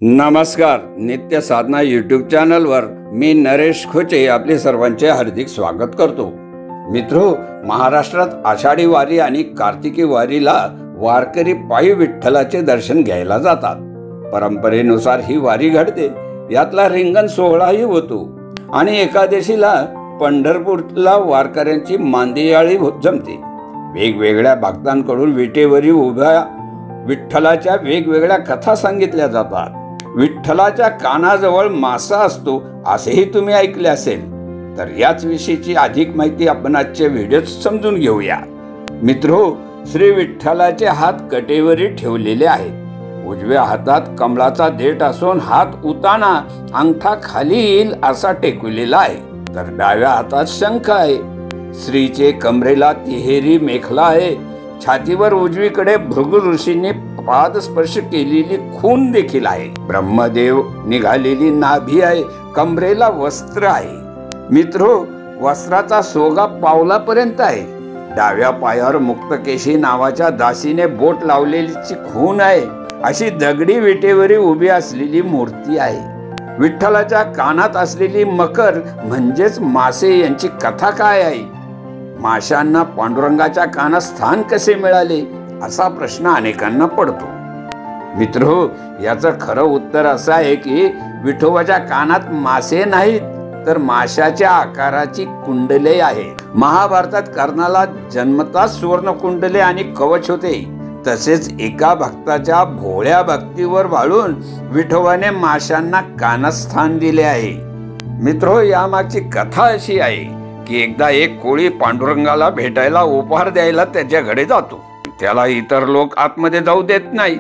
नमस्कार. नित्य साधना यूट्यूब चॅनलवर मी नरेश खोचे आपले सर्वांचे हार्दिक स्वागत करतो. मित्रो, महाराष्ट्रात आषाढी वारी आणि कार्तिकी वारीला वारकरी पायी विठ्ठलाचे दर्शन घ्यायला जातात. परंपरेनुसार ही वारी घडते. यातला रिंगण सोहळाही होतो आणि एकादशीला पंढरपूरला वारकऱ्यांची मांदियाळी जमते. वेगवेगळ्या भक्तांकडून विटेवरी उभ्या विठ्ठलाच्या वेगवेगळ्या कथा सांगितल्या जातात. विठ्ठलाच्या कानाजवळ मासा असतो असेही तुम्ही ऐकले असेल. तर याच विषयीची अधिक माहिती आपण आजच्या व्हिडिओत समजून घेऊया. मित्रो, श्री विठ्ठलाचे हात कटेवरी ठेवलेले आहेत. उजव्या हातात कमळाचा देठ असून हात उताना अंगठा खाली येईल असा टेकवलेला आहे. तर डाव्या हातात शंख आहे. श्रीचे कमरेला तिहेरी मेखला आहे. छातीवर उजवीकडे भृगु ऋषींनी पाद स्पर्श केलेली खून देखील आहे. ब्रह्मदेव निघालेली नाभी आहे. कमरेला वस्त्र आहे. मित्रो, वस्त्राचा सोगा पावलापर्यंत आहे. डाव्या पायावर मुक्तकेशी नावाच्या दासीने बोट लावलेली खून आहे. अशी दगडी विटेवरी उभी असलेली मूर्ती आहे. विठ्ठलाच्या कानात असलेली मकर म्हणजेच मासे यांची कथा काय आहे? माशांना पांडुरंगाच्या कानात स्थान कसे मिळाले असा प्रश्न अनेकांना पडतो. मित्रो, याचं खरं उत्तर असं आहे की विठोबाच्या कानात मासे नाहीत तर माशाच्या आकाराची कुंडले आहे. महाभारतात कर्णाला जन्मताच सुवर्ण कुंडले आणि कवच होते. तसेच एका भक्ताच्या भोळ्या भक्तीवर वाळून विठोबाने माशांना कानात स्थान दिले आहे. मित्रो, यामागची कथा अशी आहे की एकदा एक कोळी पांडुरंगाला भेटायला उपहार द्यायला त्याच्याकडे जातो. त्याला इतर लोक आतमध्ये जाऊ देत नाही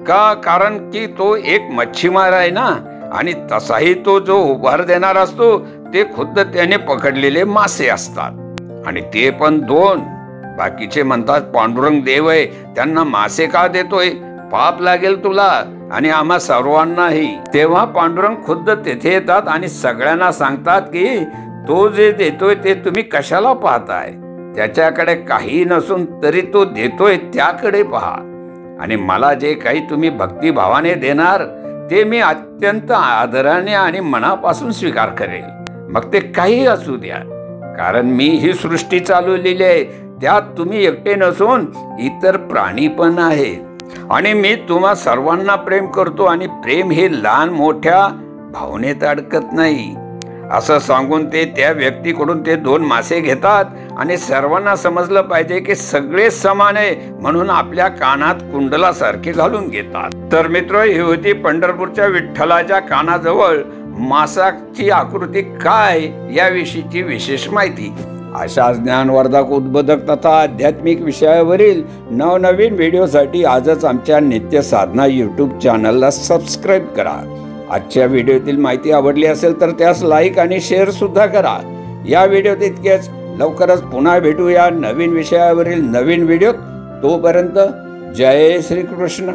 का? कारण की तो एक मच्छीमार आहे ना. आणि तसाही तो जो उपहार देणार असतो ते खुद्द त्याने पकडलेले मासे असतात आणि ते पण 2. बाकीचे म्हणतात पांडुरंग देव आहे, त्यांना मासे का देतोय? पाप लागेल तुला आणि आम्हा सर्वांनाही. तेव्हा पांडुरंग खुद्द तेथे येतात आणि सगळ्यांना सांगतात की तो जे देतोय ते तुम्ही कशाला पाहताय? त्याच्याकडे काही नसून तरी तो देतोय त्याकडे पहा. आणि मला जे काही तुम्ही भक्तिभावाने देणार ते मी अत्यंत आदराने आणि मनापासून स्वीकार करेल. मग ते काही असू द्या. कारण मी ही सृष्टी चालवलेली आहे. त्यात तुम्ही एकटे नसून इतर प्राणी पण आहेत. आणि मी तुम्हा सर्वांना प्रेम करतो आणि प्रेम हे लहान मोठ्या भावनेत अडकत नाही. असं सांगून ते त्या व्यक्तीकडून ते 2 मासे घेतात आणि सर्वांना समजलं पाहिजे की सगळे समान आहे म्हणून आपल्या कानात कुंडलासारखे घालून घेतात. तर मित्र, ही होती पंढरपूरच्या विठ्ठलाच्या कानाजवळ मासाची आकृती काय याविषयीची विशेष माहिती. अशा ज्ञानवर्धक, उद्बोधक तथा आध्यात्मिक विषयावरील नवनवीन व्हिडिओसाठी आजच आमच्या नित्य साधना यूट्यूब चॅनलला सबस्क्राईब करा. आजच्या व्हिडिओतील माहिती आवडली असेल तर त्यास लाईक आणि शेअर सुद्धा करा. या व्हिडिओत इतकेच. लवकरच पुन्हा भेटूया नवीन विषयावरील नवीन व्हिडिओत. तोपर्यंत जय श्री कृष्ण.